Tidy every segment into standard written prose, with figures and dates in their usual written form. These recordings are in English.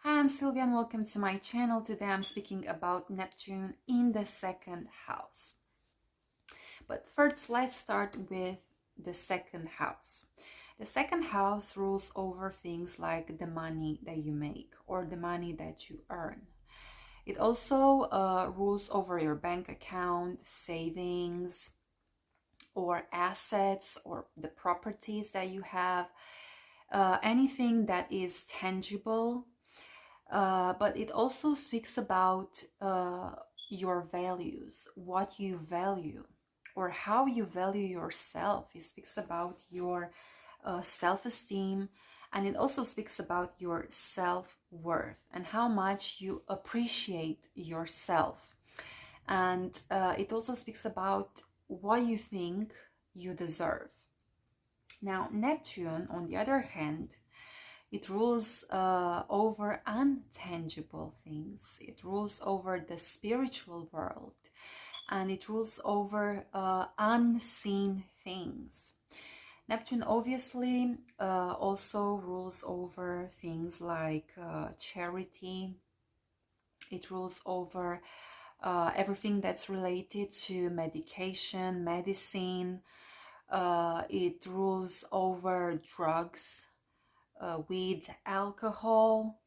Hi, I'm Sylvia and welcome to my channel. Today I'm speaking about Neptune in the second house. But first, let's start with the second house. The second house rules over things like the money that you make or the money that you earn. It also rules over your bank account, savings, or assets, or the properties that you have, anything that is tangible. But it also speaks about your values, what you value, or how you value yourself. It speaks about your self-esteem, and it also speaks about your self-worth and how much you appreciate yourself. And it also speaks about what you think you deserve. Now, Neptune, on the other hand, it rules over untangible things. It rules over the spiritual world, and it rules over unseen things. Neptune obviously also rules over things like charity. It rules over everything that's related to medication, medicine. It rules over drugs, with alcohol.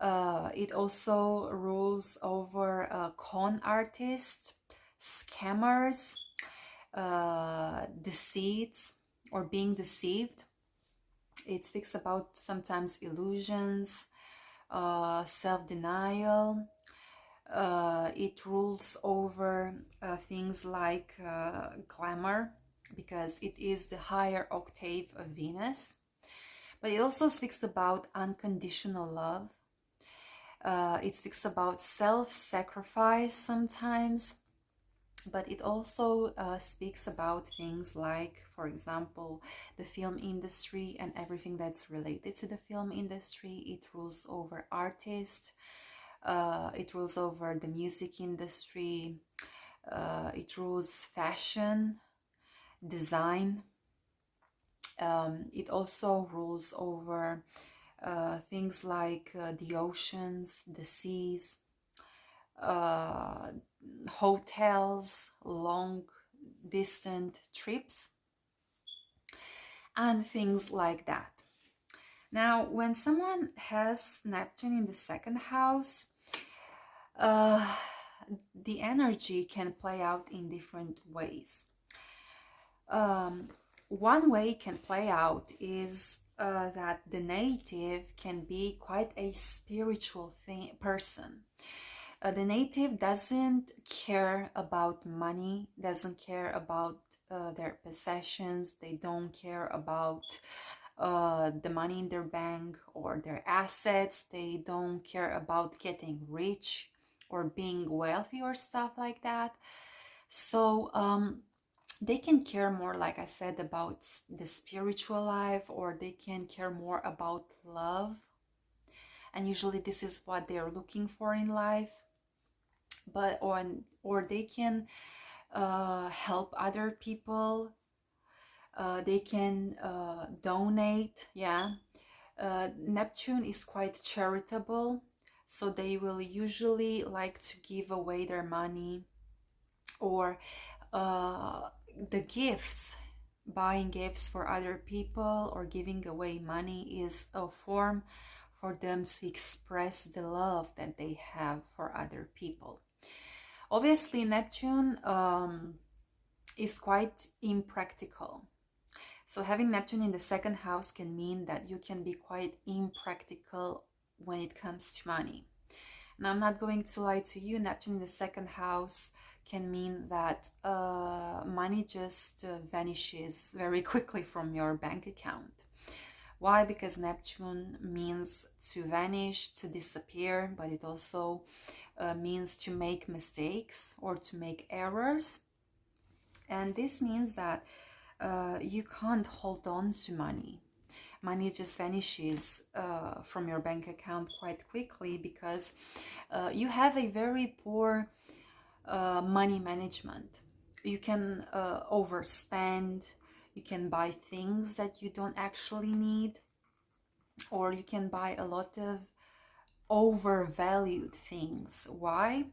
It also rules over con artists, scammers, deceits, or being deceived. It speaks about sometimes illusions, self-denial. It rules over things like glamour, because it is the higher octave of Venus. But it also speaks about unconditional love. It speaks about self-sacrifice sometimes, but it also speaks about things like, for example, the film industry and everything that's related to the film industry. It rules over artists. It rules over the music industry. It rules fashion, design. It also rules over things like the oceans, the seas, uh, hotels, long distant trips, and things like that. Now, when someone has Neptune in the second house, uh, the energy can play out in different ways. One way can play out is that the native can be quite a spiritual person. The native doesn't care about money, doesn't care about their possessions, they don't care about the money in their bank or their assets, they don't care about getting rich or being wealthy or stuff like that. So they can care more, like I said, about the spiritual life, or they can care more about love. And usually this is what they're looking for in life. But or they can help other people. They can donate. Yeah, Neptune is quite charitable, so they will usually like to give away their money, or the gifts. Buying gifts for other people or giving away money is a form for them to express the love that they have for other people. Obviously, Neptune is quite impractical. So having Neptune in the second house can mean that you can be quite impractical when it comes to money. And I'm not going to lie to you, Neptune in the second house can mean that money just vanishes very quickly from your bank account. Why? Because Neptune means to vanish, to disappear, but it also means to make mistakes or to make errors. And this means that you can't hold on to money. Money just vanishes from your bank account quite quickly, because you have a very poor money management. You can overspend, you can buy things that you don't actually need, or you can buy a lot of overvalued things. Why?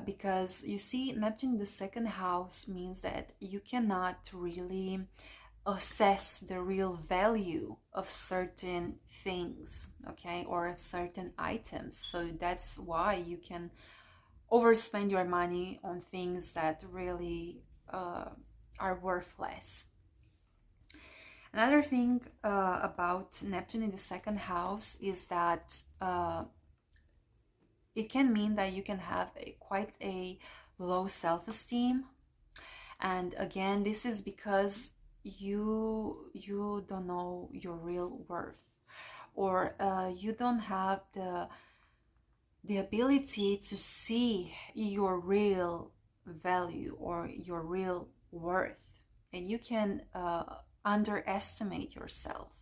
Because you see, Neptune in the second house means that you cannot really assess the real value of certain things, okay, or of certain items. So that's why you can overspend your money on things that really are worthless. Another thing about Neptune in the second house is that it can mean that you can have quite a low self-esteem. And again, this is because you don't know your real worth, or you don't have the ability to see your real value or your real worth, and you can underestimate yourself.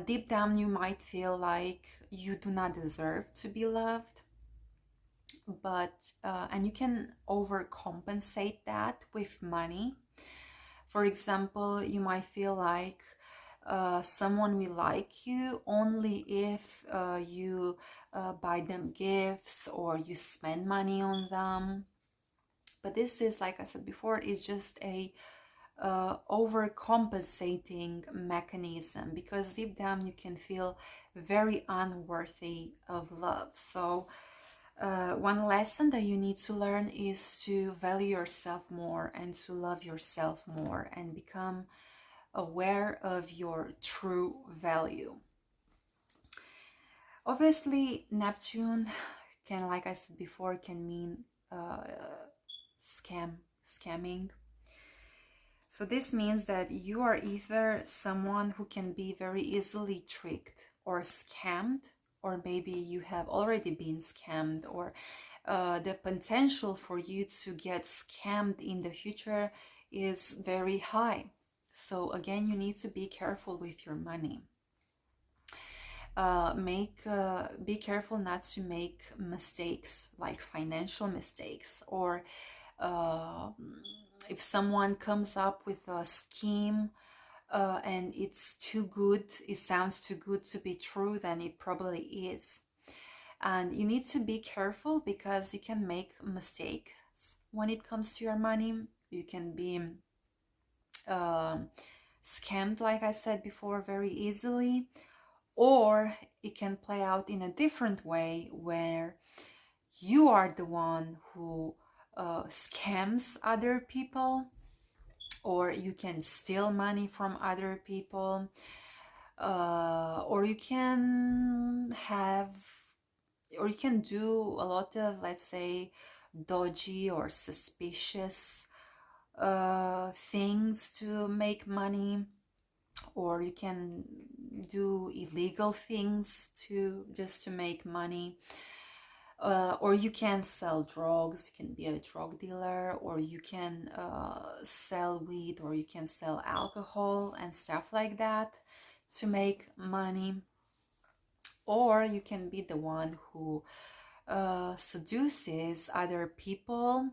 Deep down, you might feel like you do not deserve to be loved, but and you can overcompensate that with money. For example, you might feel like someone will like you only if you buy them gifts or you spend money on them. But this is, like I said before, is just a overcompensating mechanism, because deep down you can feel very unworthy of love. So one lesson that you need to learn is to value yourself more and to love yourself more and become aware of your true value. Obviously, Neptune can, like I said before, can mean uh, scamming. So this means that you are either someone who can be very easily tricked or scammed, or maybe you have already been scammed, or the potential for you to get scammed in the future is very high. So again, you need to be careful with your money. Be careful not to make mistakes, like financial mistakes, or uh, if someone comes up with a scheme and it's too good, it sounds too good to be true, then it probably is. And you need to be careful because you can make mistakes when it comes to your money. You can be uh, scammed, like I said before, very easily, or it can play out in a different way where you are the one who scams other people, or you can steal money from other people, or you can have, or you can do a lot of, let's say, dodgy or suspicious things to make money, or you can do illegal things to just to make money, or you can sell drugs, you can be a drug dealer, or you can sell weed, or you can sell alcohol and stuff like that to make money, or you can be the one who seduces other people,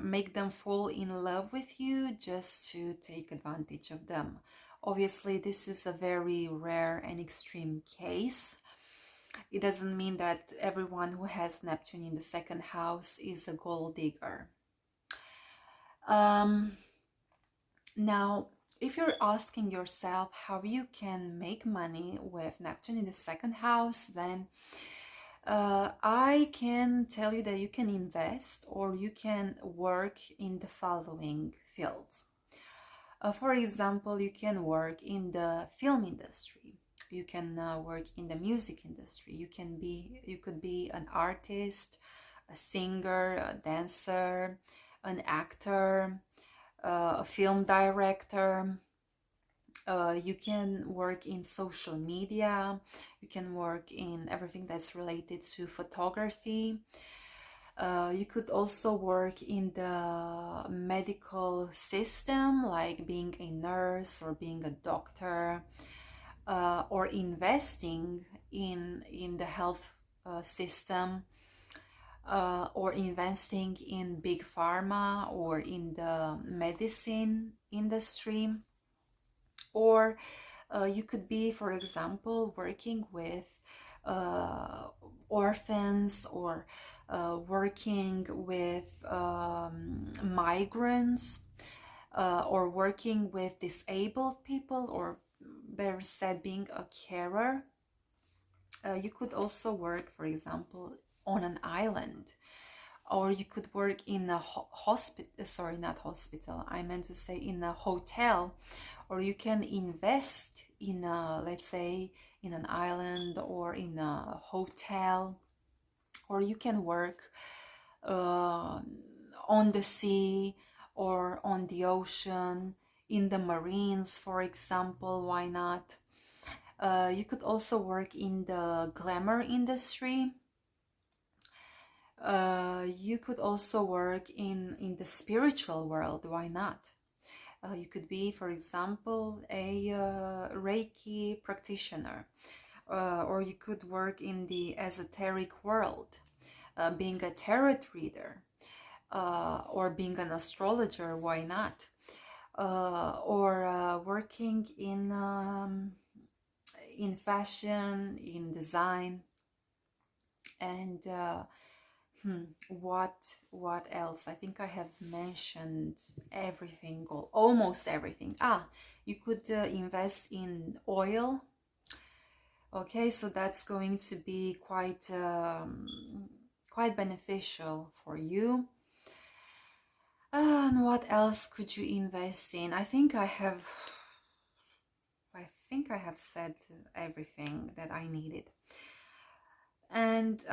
make them fall in love with you just to take advantage of them. Obviously, this is a very rare and extreme case. It doesn't mean that everyone who has Neptune in the second house is a gold digger. Now, if you're asking yourself how you can make money with Neptune in the second house, then I can tell you that you can invest or you can work in the following fields. For example, you can work in the film industry. You can work in the music industry. You could be an artist, a singer, a dancer, an actor, a film director. You can work in social media. You can work in everything that's related to photography. You could also work in the medical system, like being a nurse or being a doctor, or investing in the health system, or investing in big pharma or in the medicine industry, or You could be, for example, working with orphans, or working with migrants, or working with disabled people, or better said, being a carer. You could also work, for example, on an island, or you could work in a hospital, sorry, not hospital, I meant to say in a hotel, or you can invest in a, let's say, in an island or in a hotel, or you can work uh, on the sea or on the ocean, in the marines, for example, why not? You could also work in the glamour industry. You could also work in the spiritual world, why not? You could be, for example, a Reiki practitioner, or you could work in the esoteric world, being a tarot reader, or being an astrologer, why not? Or working in fashion, in design, and what else? I think I have mentioned everything, or almost everything. You could invest in oil. Okay, so that's going to be quite beneficial for you. And what else could you invest in? I think I have said everything that I needed. And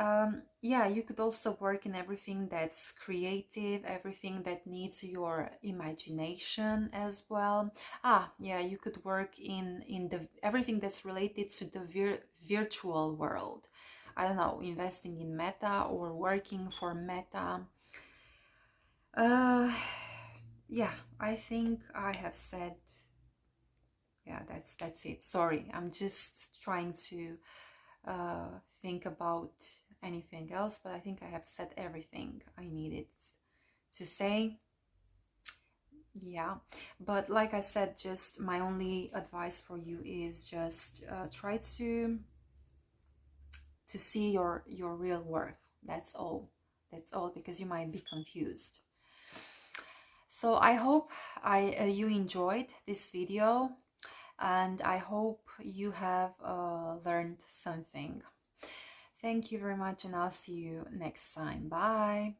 yeah, you could also work in everything that's creative, everything that needs your imagination as well. Yeah, you could work in the everything that's related to the virtual world. I don't know, investing in Meta or working for Meta. uh yeah, I think I have said, yeah, that's it. Sorry, I'm just trying to think about anything else, but I think I have said everything I needed to say. Yeah, but like I said, just my only advice for you is just try to see your real worth. That's all. That's all, because you might be confused. So I hope you enjoyed this video, and I hope you have learned something. Thank you very much, and I'll see you next time. Bye.